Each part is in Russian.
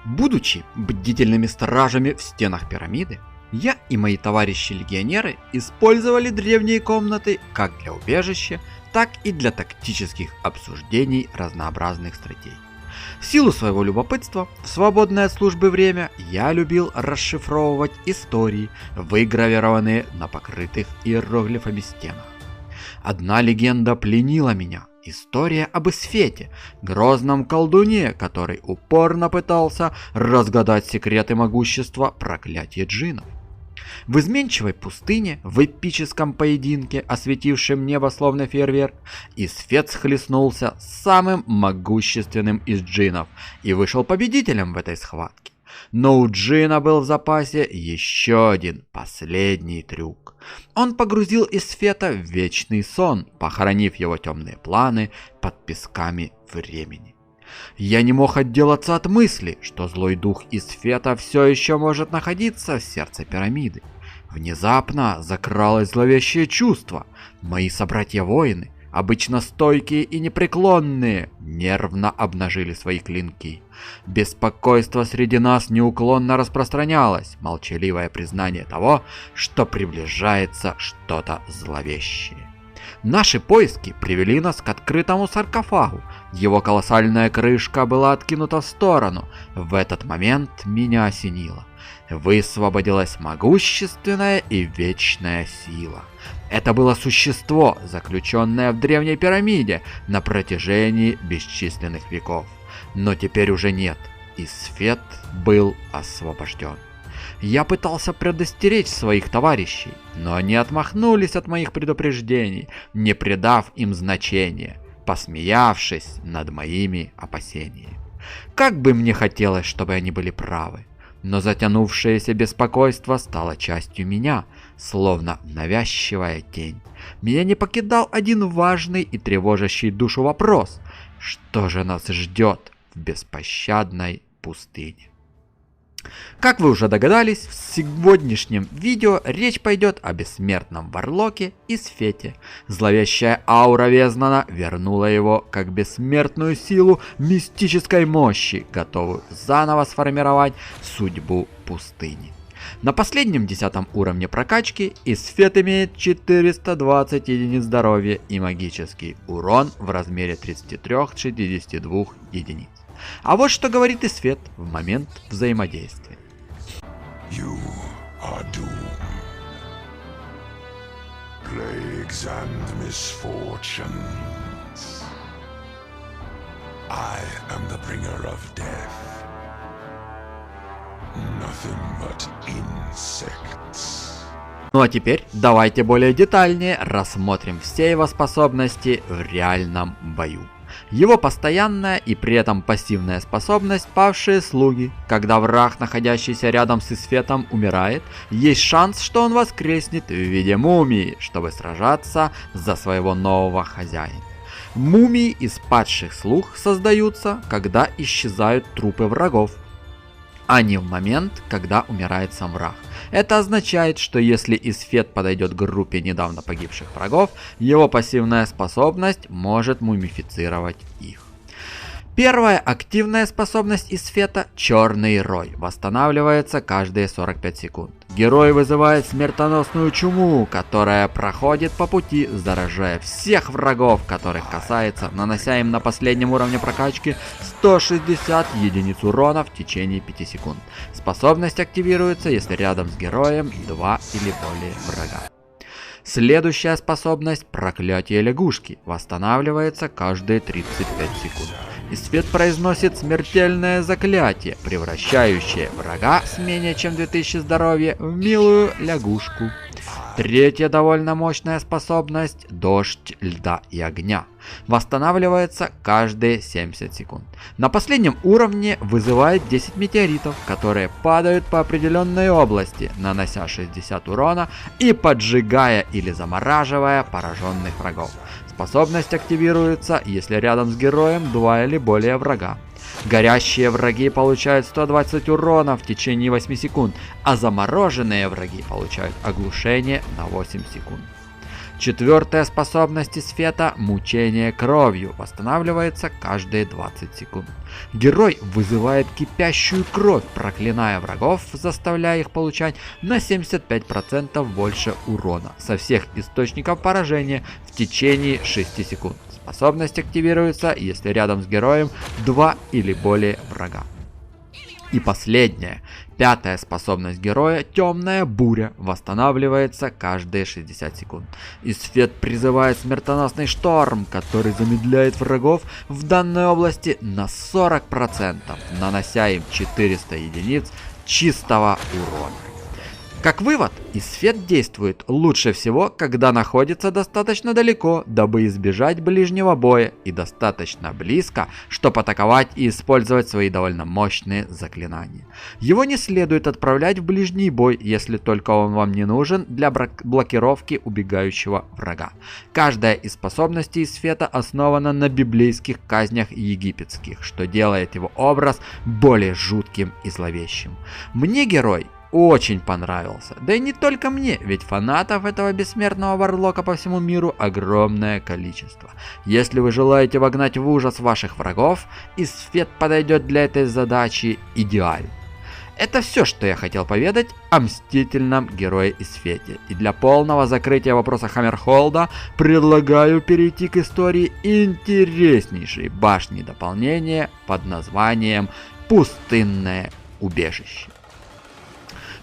Будучи бдительными стражами в стенах пирамиды, я и мои товарищи-легионеры использовали древние комнаты как для убежища, так и для тактических обсуждений разнообразных стратегий. В силу своего любопытства, в свободное от службы время я любил расшифровывать истории, выгравированные на покрытых иероглифами стенах. Одна легенда пленила меня. История об Исфете, грозном колдуне, который упорно пытался разгадать секреты могущества проклятия джиннов. В изменчивой пустыне, в эпическом поединке, осветившем небо словно фейерверк, Исфет схлестнулся с самым могущественным из джиннов и вышел победителем в этой схватке. Но у джинна был в запасе еще один последний трюк. Он погрузил Исфета в вечный сон, похоронив его темные планы под песками времени. Я не мог отделаться от мысли, что злой дух Исфета все еще может находиться в сердце пирамиды. Внезапно закралось зловещее чувство. Мои собратья-воины, обычно стойкие и непреклонные, нервно обнажили свои клинки. Беспокойство среди нас неуклонно распространялось, молчаливое признание того, что приближается что-то зловещее. Наши поиски привели нас к открытому саркофагу. Его колоссальная крышка была откинута в сторону. В этот момент меня осенило. Высвободилась могущественная и вечная сила. Это было существо, заключенное в древней пирамиде на протяжении бесчисленных веков. Но теперь уже нет. Исфет был освобожден. Я пытался предостеречь своих товарищей, но они отмахнулись от моих предупреждений, не придав им значения, посмеявшись над моими опасениями. Как бы мне хотелось, чтобы они были правы, но затянувшееся беспокойство стало частью меня, словно навязчивая тень. Меня не покидал один важный и тревожащий душу вопрос: что же нас ждет в беспощадной пустыне? Как вы уже догадались, в сегодняшнем видео речь пойдет о бессмертном Варлоке Исфете. Зловещая аура Везнана вернула его как бессмертную силу мистической мощи, готовую заново сформировать судьбу пустыни. На последнем 10 уровне прокачки Исфет имеет 420 единиц здоровья и магический урон в размере 33-62 единиц. А вот что говорит Исфет в момент взаимодействия. You are doomed. Plagues and misfortunes. I am the bringer of death. Nothing but insects. Ну а теперь давайте более детальнее рассмотрим все его способности в реальном бою. Его постоянная и при этом пассивная способность «Павшие слуги». Когда враг, находящийся рядом с Исфетом, умирает, есть шанс, что он воскреснет в виде мумии, чтобы сражаться за своего нового хозяина. Мумии из падших слуг создаются, когда исчезают трупы врагов, а не в момент, когда умирает сам враг. Это означает, что если Исфет подойдет к группе недавно погибших врагов, его пассивная способность может мумифицировать их. Первая активная способность Исфета – Черный Рой, восстанавливается каждые 45 секунд. Герой вызывает смертоносную чуму, которая проходит по пути, заражая всех врагов, которых касается, нанося им на последнем уровне прокачки 160 единиц урона в течение 5 секунд. Способность активируется, если рядом с героем 2 или более врага. Следующая способность – Проклятие лягушки, восстанавливается каждые 35 секунд. Исфет произносит смертельное заклятие, превращающее врага с менее чем 2000 здоровья в милую лягушку. Третья довольно мощная способность – Дождь льда и огня, восстанавливается каждые 70 секунд. На последнем уровне вызывает 10 метеоритов, которые падают по определенной области, нанося 60 урона и поджигая или замораживая пораженных врагов. Способность активируется, если рядом с героем 2 или более врага. Горящие враги получают 120 урона в течение 8 секунд, а замороженные враги получают оглушение на 8 секунд. Четвертая способность Исфета – мучение кровью, восстанавливается каждые 20 секунд. Герой вызывает кипящую кровь, проклиная врагов, заставляя их получать на 75% больше урона со всех источников поражения в течение 6 секунд. Способность активируется, если рядом с героем 2 или более врага. И последняя, пятая способность героя – темная буря, восстанавливается каждые 60 секунд. Исфет призывает смертоносный шторм, который замедляет врагов в данной области на 40%, нанося им 400 единиц чистого урона. Как вывод, Исфет действует лучше всего, когда находится достаточно далеко, дабы избежать ближнего боя, и достаточно близко, чтобы атаковать и использовать свои довольно мощные заклинания. Его не следует отправлять в ближний бой, если только он вам не нужен для блокировки убегающего врага. Каждая из способностей Исфета основана на библейских казнях египетских, что делает его образ более жутким и зловещим. Мне герой очень понравился. Да и не только мне, ведь фанатов этого бессмертного варлока по всему миру огромное количество. Если вы желаете вогнать в ужас ваших врагов, Исфет подойдет для этой задачи идеально. Это все, что я хотел поведать о мстительном герое Исфете. И для полного закрытия вопроса Хаммерхолда предлагаю перейти к истории интереснейшей башни дополнения под названием «Пустынное убежище».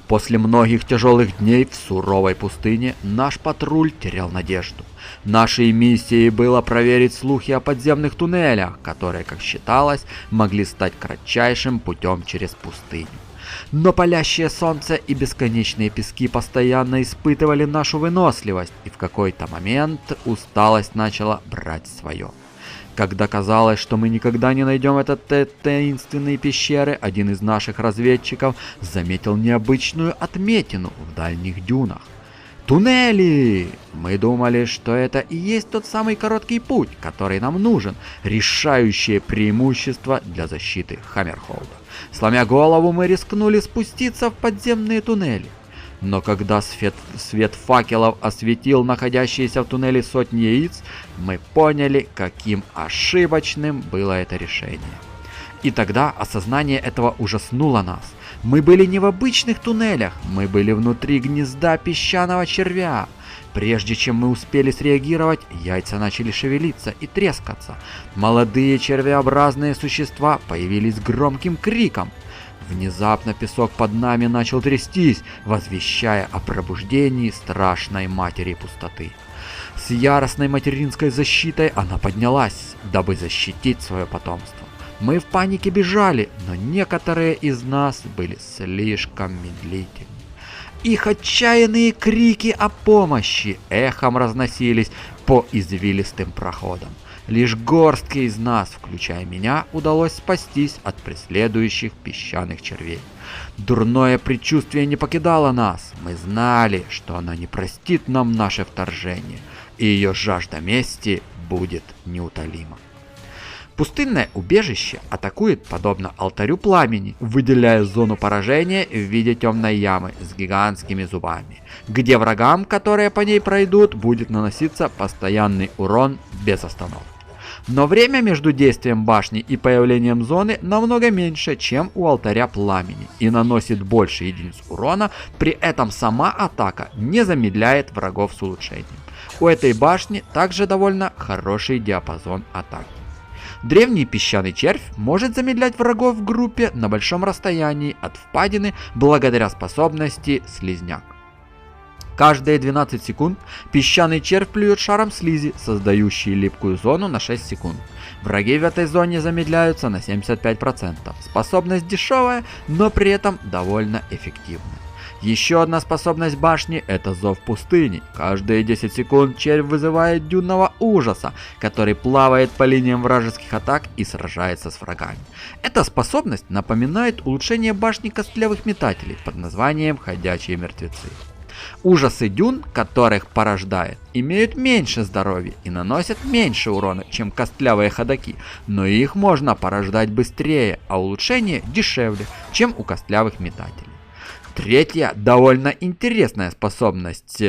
После многих тяжелых дней в суровой пустыне наш патруль терял надежду. Нашей миссией было проверить слухи о подземных туннелях, которые, как считалось, могли стать кратчайшим путем через пустыню. Но палящее солнце и бесконечные пески постоянно испытывали нашу выносливость, и в какой-то момент усталость начала брать свое. Когда казалось, что мы никогда не найдем этот таинственные пещеры, один из наших разведчиков заметил необычную отметину в дальних дюнах. Туннели! Мы думали, что это и есть тот самый короткий путь, который нам нужен, решающее преимущество для защиты Хаммерхолда. Сломя голову, мы рискнули спуститься в подземные туннели. Но когда свет факелов осветил находящиеся в туннеле сотни яиц, мы поняли, каким ошибочным было это решение. И тогда осознание этого ужаснуло нас. Мы были не в обычных туннелях, мы были внутри гнезда песчаного червя. Прежде чем мы успели среагировать, яйца начали шевелиться и трескаться. Молодые червеобразные существа появились с громким криком. Внезапно песок под нами начал трястись, возвещая о пробуждении страшной матери пустоты. С яростной материнской защитой она поднялась, дабы защитить свое потомство. Мы в панике бежали, но некоторые из нас были слишком медлительны. Их отчаянные крики о помощи эхом разносились по извилистым проходам. Лишь горстке из нас, включая меня, удалось спастись от преследующих песчаных червей. Дурное предчувствие не покидало нас. Мы знали, что она не простит нам наше вторжение, и ее жажда мести будет неутолима. Пустынное убежище атакует подобно алтарю пламени, выделяя зону поражения в виде темной ямы с гигантскими зубами, где врагам, которые по ней пройдут, будет наноситься постоянный урон без остановки. Но время между действием башни и появлением зоны намного меньше, чем у алтаря пламени, и наносит больше единиц урона, при этом сама атака не замедляет врагов с улучшением. У этой башни также довольно хороший диапазон атаки. Древний песчаный червь может замедлять врагов в группе на большом расстоянии от впадины благодаря способности слизняк. Каждые 12 секунд песчаный червь плюет шаром слизи, создающий липкую зону на 6 секунд. Враги в этой зоне замедляются на 75%. Способность дешевая, но при этом довольно эффективная. Еще одна способность башни – это зов пустыни. Каждые 10 секунд червь вызывает дюнного ужаса, который плавает по линиям вражеских атак и сражается с врагами. Эта способность напоминает улучшение башни костлявых метателей под названием «Ходячие мертвецы». Ужасы дюн, которых порождает, имеют меньше здоровья и наносят меньше урона, чем костлявые ходаки, но их можно порождать быстрее, а улучшение дешевле, чем у костлявых метателей. Третья, довольно интересная способность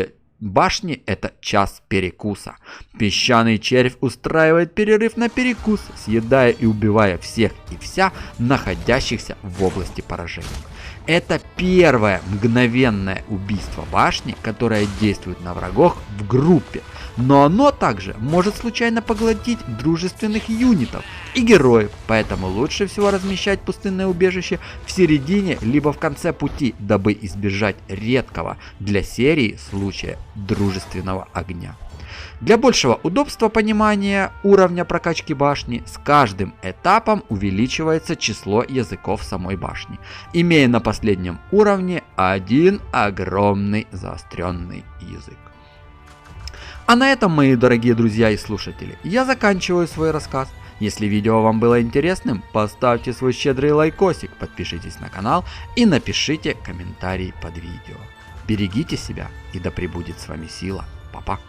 башни – это час перекуса. Песчаный червь устраивает перерыв на перекус, съедая и убивая всех и вся, находящихся в области поражения. Это первое мгновенное убийство башни, которое действует на врагов в группе, но оно также может случайно поглотить дружественных юнитов и героев, поэтому лучше всего размещать пустынное убежище в середине либо в конце пути, дабы избежать редкого для серии случая дружественного огня. Для большего удобства понимания уровня прокачки башни с каждым этапом увеличивается число языков самой башни, имея на последнем уровне один огромный заостренный язык. А на этом, мои дорогие друзья и слушатели, я заканчиваю свой рассказ. Если видео вам было интересным, поставьте свой щедрый лайкосик, подпишитесь на канал и напишите комментарий под видео. Берегите себя, и да пребудет с вами сила. Пока.